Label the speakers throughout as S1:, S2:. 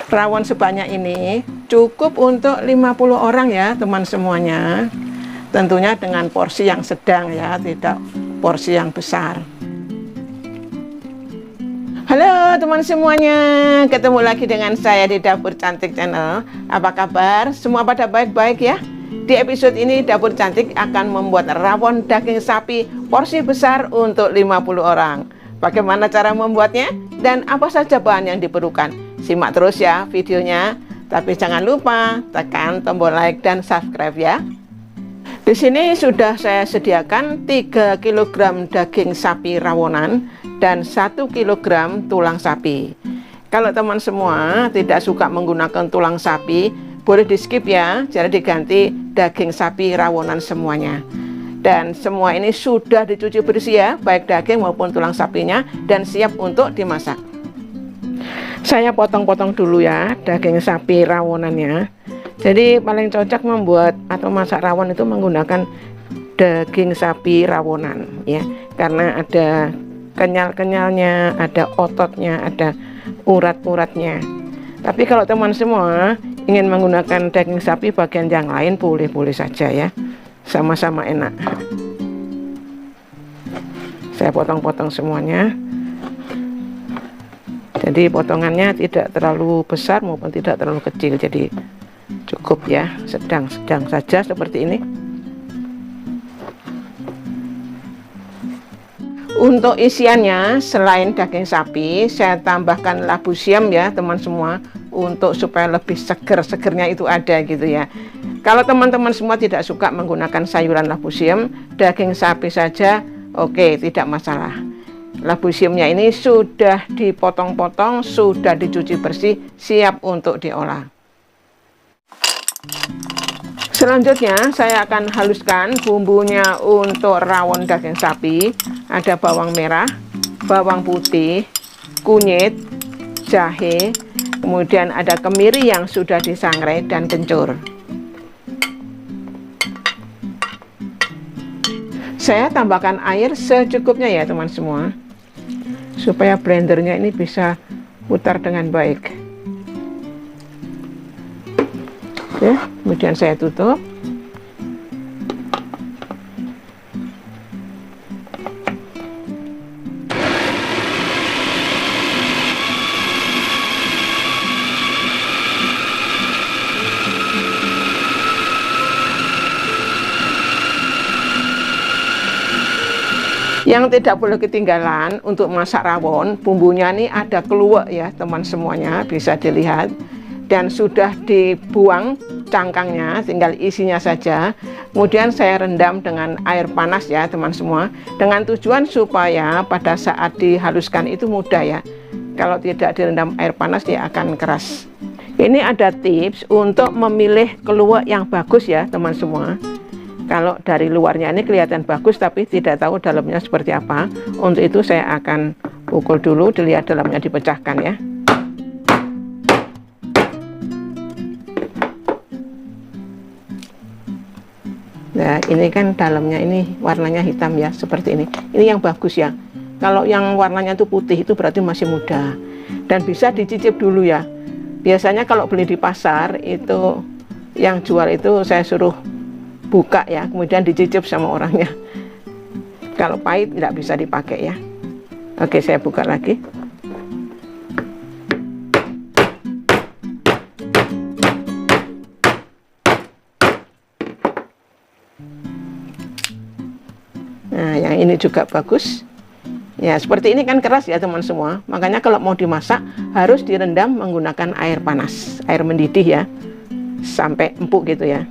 S1: Rawon sebanyak ini cukup untuk 50 orang ya teman semuanya. Tentunya dengan porsi yang sedang ya, tidak porsi yang besar. Halo teman semuanya, ketemu lagi dengan saya di Dapur Cantik Channel. Apa kabar? Semua pada baik-baik ya? Di episode ini Dapur Cantik akan membuat rawon daging sapi porsi besar untuk 50 orang. Bagaimana cara membuatnya? Dan apa saja bahan yang diperlukan? Simak terus ya videonya. Tapi jangan lupa tekan tombol like dan subscribe ya. Di sini sudah saya sediakan 3 kg daging sapi rawonan dan 1 kg tulang sapi. Kalau teman semua tidak suka menggunakan tulang sapi, boleh di skip ya, jadi diganti daging sapi rawonan semuanya. Dan semua ini sudah dicuci bersih ya, baik daging maupun tulang sapinya, dan siap untuk dimasak. Saya potong-potong dulu ya daging sapi rawonannya. Jadi paling cocok membuat atau masak rawon itu menggunakan daging sapi rawonan ya, karena ada kenyal-kenyalnya, ada ototnya, ada urat-uratnya. Tapi kalau teman semua ingin menggunakan daging sapi bagian yang lain, boleh-boleh saja ya, sama-sama enak. Saya potong-potong semuanya. Jadi potongannya tidak terlalu besar maupun tidak terlalu kecil, jadi cukup ya, sedang-sedang saja seperti ini. Untuk isiannya selain daging sapi, saya tambahkan labu siam ya teman semua, untuk supaya lebih seger-segernya itu ada gitu ya. Kalau teman-teman semua tidak suka menggunakan sayuran labu siam, daging sapi saja oke, tidak masalah. Labu siamnya ini sudah dipotong-potong, sudah dicuci bersih, siap untuk diolah. Selanjutnya saya akan haluskan bumbunya untuk rawon daging sapi. Ada bawang merah, bawang putih, kunyit, jahe, kemudian ada kemiri yang sudah disangrai dan kencur. Saya tambahkan air secukupnya ya teman semua, supaya blendernya ini bisa putar dengan baik. Oke, kemudian saya tutup. Yang tidak boleh ketinggalan untuk masak rawon, bumbunya ini ada keluak ya teman semuanya, bisa dilihat. Dan sudah dibuang cangkangnya, tinggal isinya saja. Kemudian saya rendam dengan air panas ya teman semua, dengan tujuan supaya pada saat dihaluskan itu mudah ya. Kalau tidak direndam air panas dia akan keras. Ini ada tips untuk memilih keluak yang bagus ya teman semua. Kalau dari luarnya ini kelihatan bagus tapi tidak tahu dalamnya seperti apa, untuk itu saya akan pukul dulu, dilihat dalamnya dipecahkan ya. Nah ini kan dalamnya ini warnanya hitam ya, seperti ini. Ini yang bagus ya. Kalau yang warnanya itu putih itu berarti masih muda. Dan bisa dicicip dulu ya. Biasanya kalau beli di pasar itu yang jual itu saya suruh buka ya, kemudian dicicip sama orangnya. Kalau pahit tidak bisa dipakai ya. Oke, saya buka lagi. Nah, yang ini juga bagus. Ya, seperti ini kan keras ya teman semua. Makanya kalau mau dimasak harus direndam menggunakan air panas, air mendidih ya, sampai empuk gitu ya.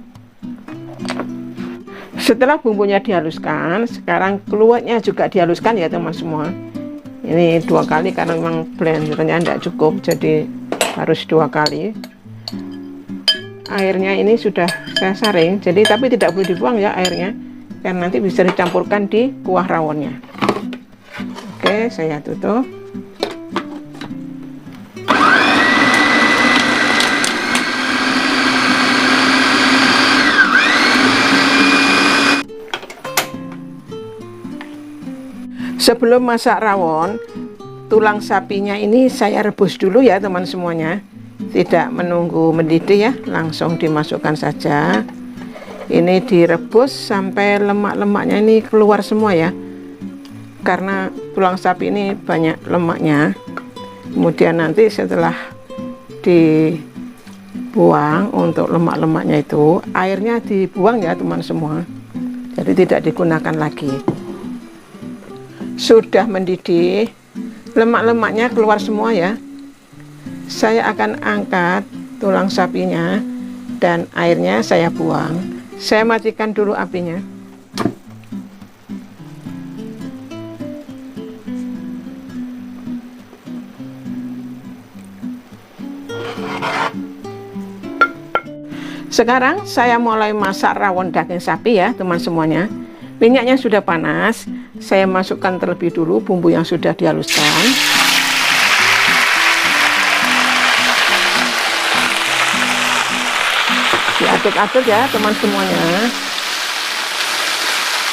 S1: Setelah bumbunya dihaluskan, sekarang keluaknya juga dihaluskan ya teman semua. Ini 2 kali karena memang blendernya tidak cukup, jadi harus 2 kali. Airnya ini sudah saya saring, jadi tapi tidak boleh dibuang ya airnya, karena nanti bisa dicampurkan di kuah rawonnya. Oke, saya tutup. Sebelum masak rawon, tulang sapinya ini saya rebus dulu ya teman semuanya. tidak menunggu mendidih ya, langsung dimasukkan saja. Ini direbus sampai lemak-lemaknya ini keluar semua ya, karena tulang sapi ini banyak lemaknya. Kemudian nanti setelah dibuang untuk lemak-lemaknya itu, airnya dibuang ya teman semua, jadi tidak digunakan lagi. Sudah mendidih, lemak-lemaknya keluar semua ya. Saya akan angkat tulang sapinya dan airnya saya buang. Saya matikan dulu apinya. Sekarang saya mulai masak rawon daging sapi ya teman semuanya. Minyaknya sudah panas, saya masukkan terlebih dulu bumbu yang sudah dihaluskan. Diaduk-aduk ya teman semuanya.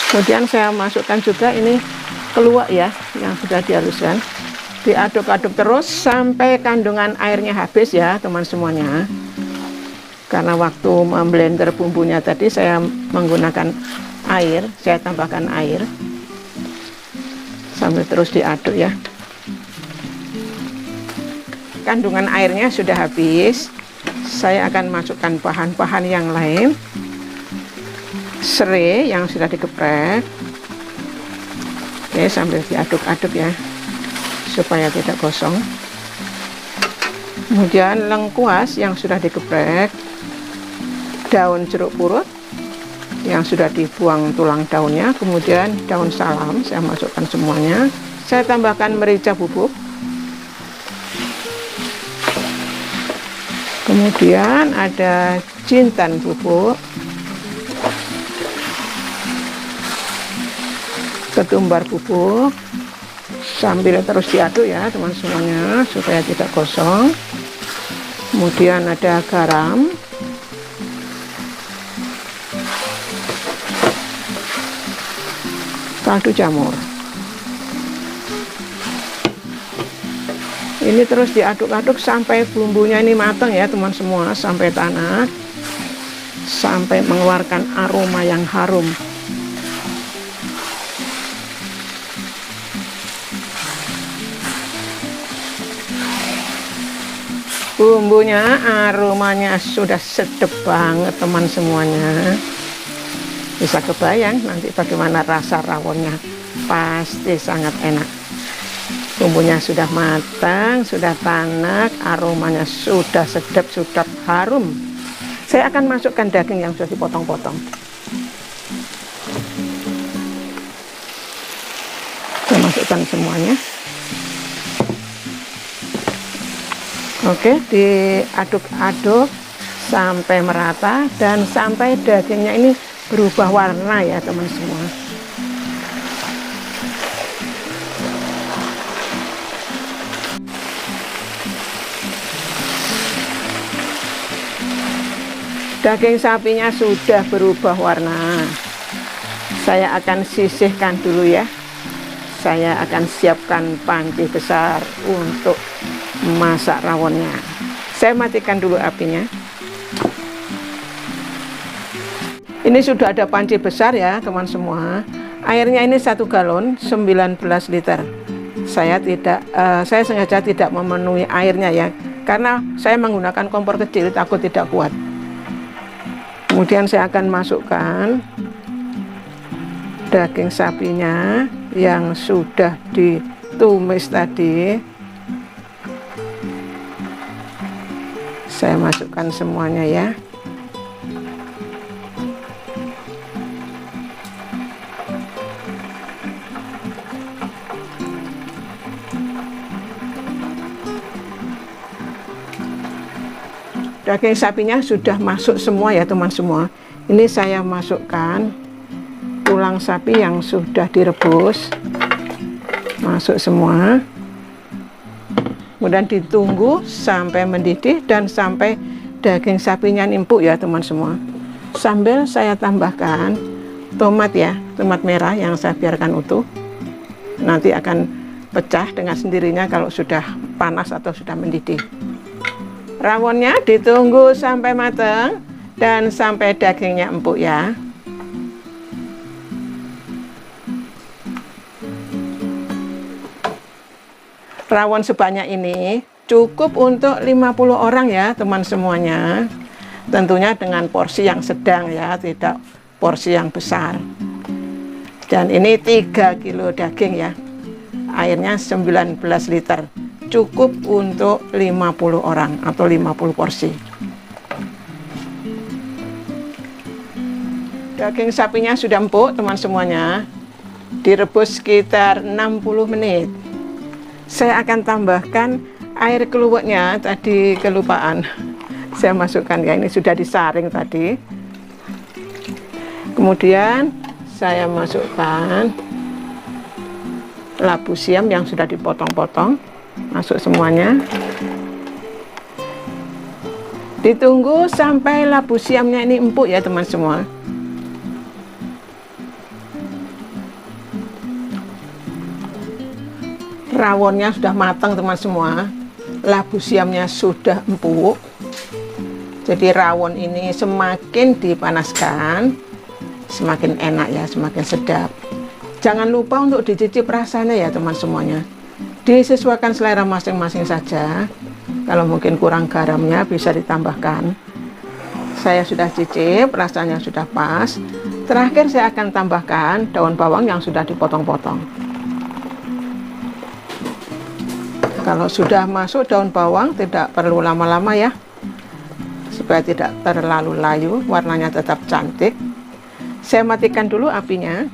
S1: Kemudian saya masukkan juga ini keluak ya yang sudah dihaluskan. Diaduk-aduk terus sampai kandungan airnya habis ya teman semuanya. Karena waktu memblender bumbunya tadi saya menggunakan air, saya tambahkan air sambil terus diaduk ya. Kandungan airnya sudah habis, saya akan masukkan bahan-bahan yang lain. Serai yang sudah digeprek. Oke, sambil diaduk-aduk ya supaya tidak gosong. Kemudian lengkuas yang sudah digeprek, daun jeruk purut yang sudah dibuang tulang daunnya, kemudian daun salam saya masukkan semuanya. Saya tambahkan merica bubuk, kemudian ada jintan bubuk, ketumbar bubuk, sambil terus diaduk ya teman semuanya supaya tidak gosong. Kemudian ada garam, kaldu jamur. Ini terus diaduk-aduk sampai bumbunya ini matang ya teman semua, sampai tanak, sampai mengeluarkan aroma yang harum. Bumbunya, aromanya sudah sedap banget teman semuanya. Bisa kebayang nanti bagaimana rasa rawonnya, pasti sangat enak. Bumbunya sudah matang, sudah tanak, aromanya sudah sedap, sudah harum. Saya akan masukkan daging yang sudah dipotong-potong. Saya masukkan semuanya. Oke, diaduk-aduk sampai merata dan sampai dagingnya ini berubah warna ya teman semua. Daging sapinya sudah berubah warna. Saya akan sisihkan dulu ya. Saya akan siapkan panci besar untuk masak rawonnya. Saya matikan dulu apinya. Ini sudah ada panci besar ya teman semua. Airnya ini 1 galon 19 liter. Saya sengaja tidak memenuhi airnya ya, karena saya menggunakan kompor kecil, takut tidak kuat. Kemudian saya akan masukkan daging sapinya yang sudah ditumis tadi. Saya masukkan semuanya ya. Daging sapinya sudah masuk semua ya teman semua. Ini saya masukkan tulang sapi yang sudah direbus, masuk semua. Kemudian ditunggu sampai mendidih dan sampai daging sapinya empuk ya teman semua. Sambil saya tambahkan tomat ya, tomat merah yang saya biarkan utuh. Nanti akan pecah dengan sendirinya kalau sudah panas atau sudah mendidih. Rawonnya ditunggu sampai matang dan sampai dagingnya empuk ya. Rawon sebanyak ini cukup untuk 50 orang ya teman semuanya. Tentunya dengan porsi yang sedang ya, tidak porsi yang besar. Dan ini 3 kilo daging ya. Airnya 19 liter. Cukup untuk 50 orang atau 50 porsi. Daging sapinya sudah empuk teman semuanya. Direbus sekitar 60 menit. Saya akan tambahkan air keluaknya, tadi kelupaan saya masukkan ya, ini sudah disaring tadi. Kemudian saya masukkan labu siam yang sudah dipotong-potong, masuk semuanya. Ditunggu sampai labu siamnya ini empuk ya teman semua. Rawonnya sudah matang teman semua, labu siamnya sudah empuk. Jadi rawon ini semakin dipanaskan semakin enak ya, semakin sedap. Jangan lupa untuk dicicip rasanya ya teman semuanya. Disesuaikan selera masing-masing saja. Kalau mungkin kurang garamnya bisa ditambahkan. Saya sudah cicip, rasanya sudah pas. Terakhir saya akan tambahkan daun bawang yang sudah dipotong-potong. Kalau sudah masuk daun bawang tidak perlu lama-lama ya, supaya tidak terlalu layu, warnanya tetap cantik. Saya matikan dulu apinya.